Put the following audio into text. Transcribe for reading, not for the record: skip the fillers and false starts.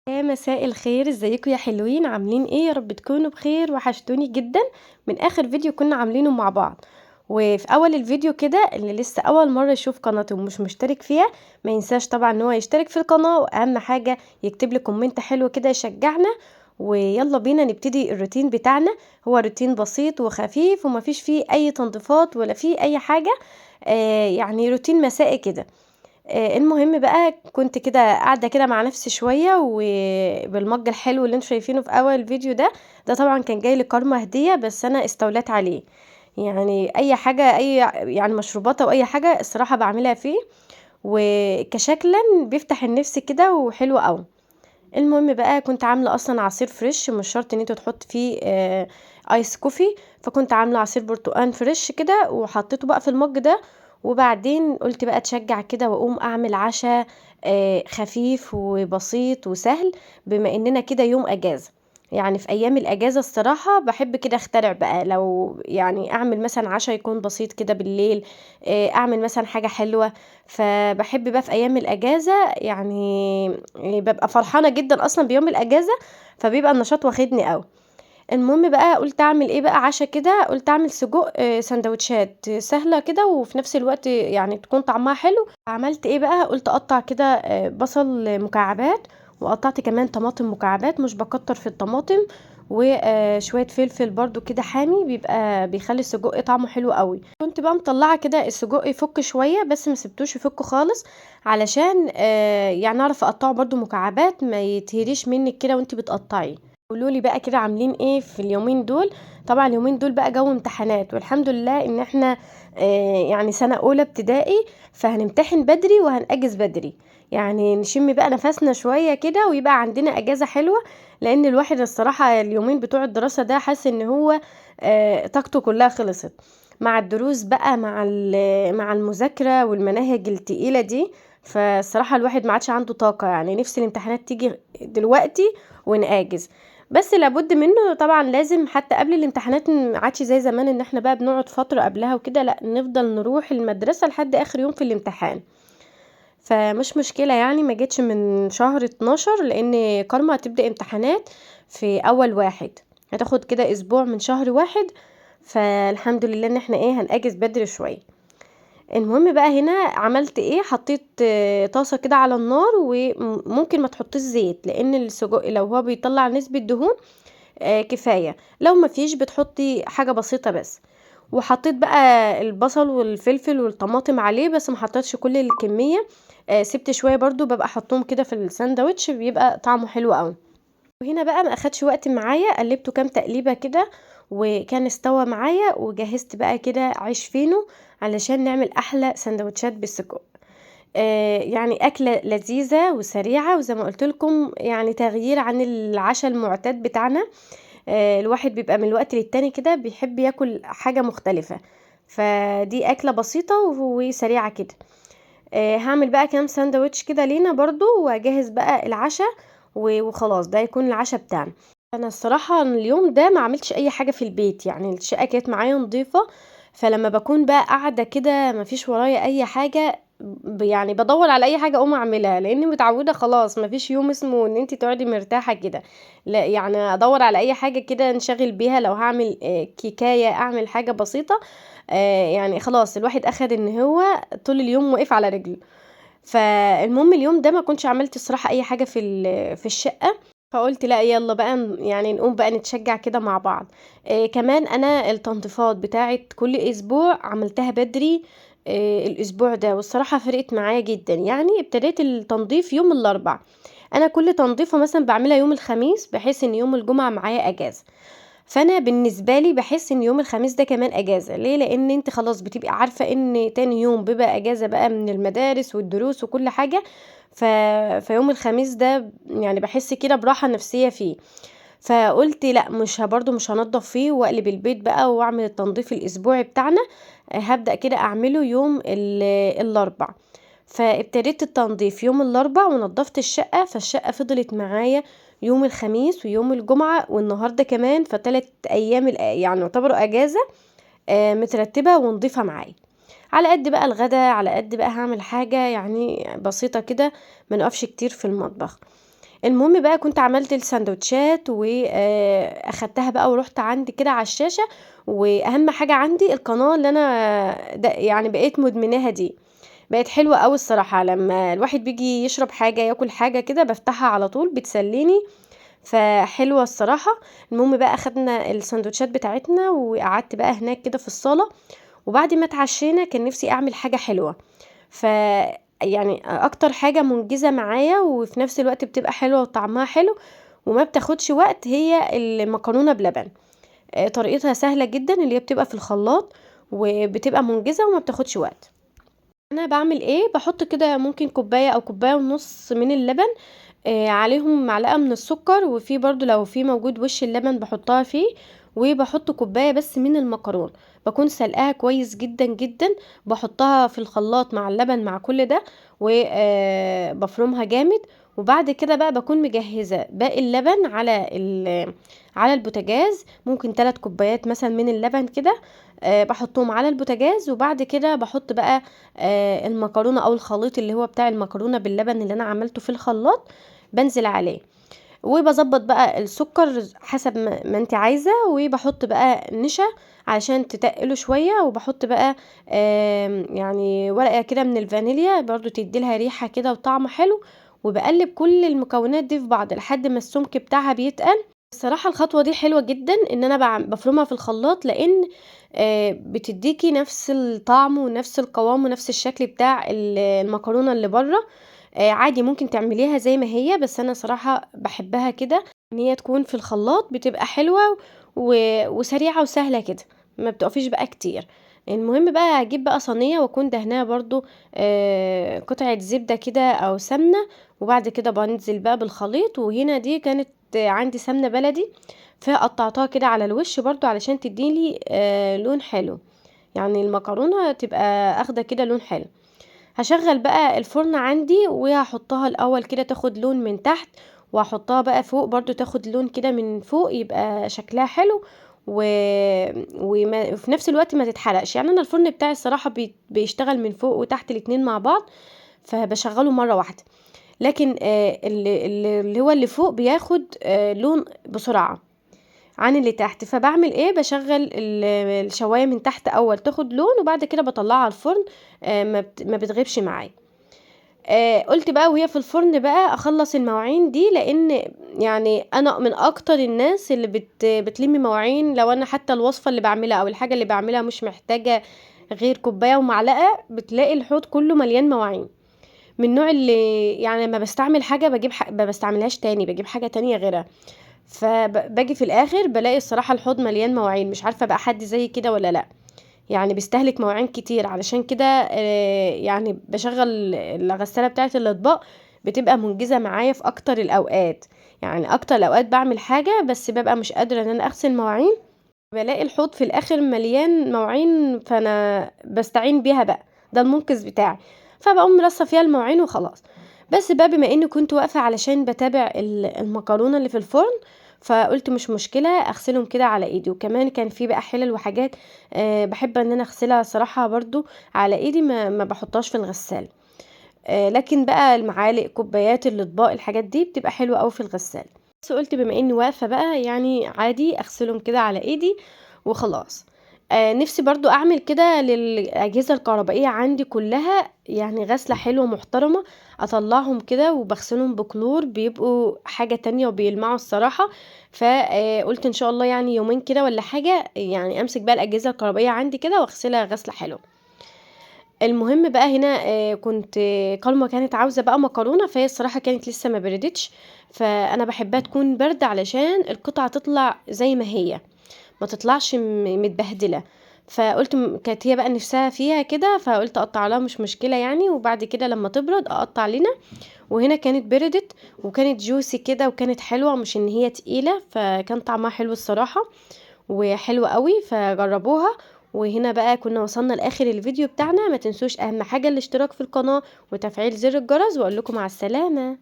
يا مساء الخير، ازيكم يا حلوين؟ عاملين ايه؟ يا رب تكونوا بخير. وحشتوني جدا من اخر فيديو كنا عاملينه مع بعض. وفي اول الفيديو كده، اللي لسه اول مره يشوف قناتي ومش مشترك فيها، ما ينساش طبعا ان هو يشترك في القناه، واهم حاجه يكتب لي كومنت حلو كده يشجعنا. ويلا بينا نبتدي الروتين بتاعنا. هو روتين بسيط وخفيف ومفيش فيه اي تنظيفات ولا فيه اي حاجه. يعني روتين مسائي كده. المهم بقى كنت كده قاعدة كده مع نفسي شوية، وبالمج الحلو اللي انتوا شايفينه في اول الفيديو ده طبعا كان جاي لي كارما هدية، بس انا استوليت عليه. يعني اي حاجة، اي يعني مشروبات او اي حاجة الصراحة بعملها فيه، وكشكلا بيفتح النفس كده وحلو قوي. المهم بقى كنت عاملة اصلا عصير فريش، مش شرط ان انت تحط فيه ايس كوفي. فكنت عاملة عصير برتقان فريش كده وحطيته بقى في المج ده. وبعدين قلت بقى اتشجع كده واقوم اعمل عشاء خفيف وبسيط وسهل، بما اننا كده يوم اجازة. يعني في ايام الاجازة الصراحة بحب كده اخترع بقى، لو يعني اعمل مثلا عشاء يكون بسيط كده بالليل، اعمل مثلا حاجة حلوة. فبحب بقى في ايام الاجازة، يعني ببقى فرحانة جدا اصلا بيوم الاجازة، فبيبقى النشاط واخدني قوي. المهم بقى قلت اعمل ايه بقى عشاء كده، قلت اعمل سجق سندوتشات سهلة كده وفي نفس الوقت يعني تكون طعمها حلو. عملت ايه بقى؟ قلت اقطع كده بصل مكعبات، وقطعت كمان طماطم مكعبات، مش بكتر في الطماطم. وشوية فلفل برضو كده حامي، بيبقى بيخلي السجق طعمه حلو قوي. كنت بقى مطلعة كده السجق يفك شوية، بس ما سبتوش يفك خالص، علشان يعني اعرف اقطعه برضو مكعبات، ما يتهريش منك كده وانت بتقطعيه. قولولي بقى كده عاملين ايه في اليومين دول؟ طبعا اليومين دول بقى جو امتحانات، والحمد لله ان احنا يعني سنة اولى ابتدائي، فهنمتحن بدري وهنأجز بدري. يعني نشم بقى نفسنا شوية كده ويبقى عندنا اجازة حلوة. لان الواحد الصراحة اليومين بتوع الدراسة ده حاسس ان هو طاقته كلها خلصت مع الدروس بقى، مع المذاكرة والمناهج التقيلة دي. فالصراحة الواحد ما عادش عنده طاقة، يعني نفس الامتحانات تيجي دلوقتي ونأجز. بس لابد منه طبعا، لازم حتى قبل الامتحانات ما عادش زي زمان ان احنا بقى بنقعد فترة قبلها وكده، لا نفضل نروح المدرسة لحد اخر يوم في الامتحان. فمش مشكلة، يعني ما جيتش من شهر 12 لان كارما هتبدأ امتحانات في اول واحد، هتاخد كده اسبوع من شهر واحد. فالحمد لله ان احنا ايه هنأجز بدري شوية. المهم بقى هنا عملت ايه، حطيت طاسة كده على النار، وممكن ما تحطيش زيت لان السجق لو هو بيطلع نسبة دهون كفاية. لو ما فيش بتحطي حاجة بسيطة بس. وحطيت بقى البصل والفلفل والطماطم عليه، بس ما حطيتش كل الكمية. سبت شوية برضو، ببقى احطهم كده في الساندوتش بيبقى طعمه حلو قوي. وهنا بقى ما اخدش وقت معايا، قلبته كام تقليبة كده وكان استوى معايا، وجهزت بقى كده عيش فينو علشان نعمل احلى سندوتشات بالسجق. يعني أكلة لذيذة وسريعة، وزي ما قلت لكم يعني تغيير عن العشاء المعتاد بتاعنا. الواحد بيبقى من الوقت للتاني كده بيحب ياكل حاجة مختلفة. فدي أكلة بسيطة وسريعة كده. هعمل بقى كام ساندوتش كده لينا برضو، واجهز بقى العشاء. وخلاص ده يكون العشاء بتاعنا. انا الصراحة اليوم ده ما عملتش اي حاجة في البيت، يعني الشقة كانت معايا نظيفة. فلما بكون بقى قاعدة كده ما فيش ورايا اي حاجة، يعني بدور على اي حاجة اقوم اعملها، لاني متعودة خلاص ما فيش يوم اسمه ان انتي تقعدي مرتاحة كده. لا، يعني ادور على اي حاجة كده نشغل بيها، لو هعمل كيكاية اعمل حاجة بسيطة. يعني خلاص الواحد اخد ان هو طول اليوم واقف على رجله. فالمهم اليوم ده ما كنتش عملت الصراحة اي حاجة في الشقة. فقلت لا يلا بقى يعني نقوم بقى نتشجع كده مع بعض. كمان انا التنظيفات بتاعت كل اسبوع عملتها بدري. الاسبوع ده والصراحة فرقت معايا جدا، يعني ابتديت التنظيف يوم الاربع. انا كل تنظيفة مثلا بعملها يوم الخميس، بحيث ان يوم الجمعة معايا اجازة. فانا بالنسبه لي بحس ان يوم الخميس ده كمان اجازه، ليه؟ لان انت خلاص بتبقي عارفه ان تاني يوم بيبقى اجازه بقى من المدارس والدروس وكل حاجه. ف... فيوم الخميس ده يعني بحس كده براحه نفسيه فيه. فقلت لا، مش برضو مش هنضف فيه واقلب البيت بقى واعمل التنظيف الاسبوعي بتاعنا. هبدأ كده اعمله يوم الاربع. فابتديت التنظيف يوم الاربع ونظفت الشقة، فالشقة فضلت معايا يوم الخميس ويوم الجمعة والنهاردة كمان، فتلات ايام يعني يعتبروا اجازة مترتبة ونضيفة معايا. على قد بقى الغدا، على قد بقى هعمل حاجة يعني بسيطة كده، ما نقفش كتير في المطبخ. المهم بقى كنت عملت الساندوتشات واخدتها بقى ورحت عندي كده على الشاشة. واهم حاجة عندي القناة اللي انا يعني بقيت مدمناها دي، بقت حلوة قوي الصراحة. لما الواحد بيجي يشرب حاجة ياكل حاجة كده بفتحها على طول بتسليني، فحلوة الصراحة. المهم بقى اخدنا الساندوتشات بتاعتنا وقعدت بقى هناك كده في الصالة، وبعد ما اتعشينا كان نفسي اعمل حاجة حلوة. ف يعني اكتر حاجة منجزة معايا وفي نفس الوقت بتبقى حلوة وطعمها حلو وما بتاخدش وقت هي المكرونة بلبن. طريقتها سهلة جدا، اللي هي بتبقى في الخلاط وبتبقى منجزة وما بتاخدش وقت. انا بعمل ايه؟ بحط كده ممكن كوباية او كوباية ونص من اللبن، عليهم معلقة من السكر، وفي برضو لو في موجود وش اللبن بحطها فيه، وبحط كوباية بس من المكرونة بكون سلقاها كويس جدا جدا، بحطها في الخلاط مع اللبن مع كل ده وبفرمها جامد. وبعد كده بقى بكون مجهزة باقي اللبن على البوتاجاز، ممكن 3 كوبايات مثلا من اللبن كده بحطهم على البوتاجاز. وبعد كده بحط بقى المكرونة او الخليط اللي هو بتاع المكرونة باللبن اللي انا عملته في الخلاط بنزل عليه، وبظبط بقى السكر حسب ما انت عايزة، وبحط بقى نشا علشان تتقله شوية، وبحط بقى يعني ورقة كده من الفانيليا برضو تديلها ريحة كده وطعم حلو، وبقلب كل المكونات دي في بعض لحد ما السمك بتاعها بيتقل. الصراحة الخطوة دي حلوة جدا ان انا بفرمها في الخلاط، لان بتديكي نفس الطعم ونفس القوام ونفس الشكل بتاع المكرونة اللي بره. عادي ممكن تعمليها زي ما هي، بس انا صراحة بحبها كده ان هي تكون في الخلاط بتبقى حلوة وسريعة وسهلة كده، ما بتقفيش بقى كتير. المهم بقى هجيب بقى صينية واكون دهنها برضو قطعة زبدة كده او سمنة، وبعد كده بنزل بقى بالخليط. وهنا دي كانت عندي سمنة بلدي، فقطعتها كده على الوش برضو علشان تديلي لون حلو، يعني المكرونة تبقى اخده كده لون حلو. هشغل بقى الفرن عندي وهحطها الاول كده تاخد لون من تحت، وهحطها بقى فوق برضو تاخد لون كده من فوق يبقى شكلها حلو وفي نفس الوقت ما تتحرقش. يعني انا الفرن بتاعي الصراحة بيشتغل من فوق وتحت الاتنين مع بعض، فبشغله مرة واحدة. لكن اللي هو اللي فوق بياخد لون بسرعة عن اللي تحت. فبعمل ايه؟ بشغل الشوايه من تحت اول تاخد لون، وبعد كده بطلعها على الفرن ما بتغيبش معايا. قلت بقى وهي في الفرن بقى اخلص المواعين دي، لان يعني انا من اكتر الناس اللي بتلمي مواعين. لو انا حتى الوصفه اللي بعملها او الحاجه اللي بعملها مش محتاجه غير كوبايه ومعلقه، بتلاقي الحوض كله مليان مواعين. من النوع اللي يعني لما بستعمل حاجه بجيب ما بستعملهاش تاني، بجيب حاجه تانية غيرها. فباجي في الاخر بلاقي الصراحه الحوض مليان مواعين، مش عارفه بقى حد زي كده ولا لا، يعني بيستهلك مواعين كتير. علشان كده يعني بشغل الغساله بتاعه الاطباق، بتبقى منجزه معايا في اكتر الاوقات. يعني اكتر الاوقات بعمل حاجه بس ببقى مش قادره ان انا اغسل مواعين، بلاقي الحوض في الاخر مليان مواعين، فانا بستعين بيها بقى، ده المنقذ بتاعي. فبقوم رصه فيها المواعين وخلاص. بس بقى بما اني كنت واقفه علشان بتابع المكرونه اللي في الفرن، فقلت مش مشكله اغسلهم كده على ايدي. وكمان كان في بقى حلل وحاجات بحب ان انا اغسلها صراحه برضو على ايدي، ما بحطهاش في الغسال. لكن بقى المعالق كوبايات الاطباق الحاجات دي بتبقى حلوه قوي في الغسال. بس قلت بما اني واقفه بقى يعني عادي اغسلهم كده على ايدي وخلاص. نفسي برضو اعمل كده للاجهزه الكهربائيه عندي كلها، يعني غسله حلوه محترمه، اطلعهم كده وبغسلهم بكلور بيبقوا حاجه تانية وبيلمعوا الصراحه. فقلت ان شاء الله يعني يومين كده ولا حاجه يعني امسك بقى الاجهزه الكهربائيه عندي كده واغسلها غسله حلوه. المهم بقى هنا كنت كالما كانت عاوزة بقى مكرونة، فهي الصراحة كانت لسه ما بردتش، فانا بحبها تكون باردة علشان القطعة تطلع زي ما هي، ما تطلعش متبهدلة. فقلت كانت هي بقى نفسها فيها كده، فقلت اقطع لها مش مشكلة يعني، وبعد كده لما تبرد اقطع لنا. وهنا كانت بردت وكانت جوسي كده وكانت حلوة، مش ان هي تقيلة، فكان طعمها حلو الصراحة وحلوة قوي، فجربوها. وهنا بقى كنا وصلنا لاخر الفيديو بتاعنا. ما تنسوش اهم حاجة الاشتراك في القناة وتفعيل زر الجرس، واقول لكم مع السلامة.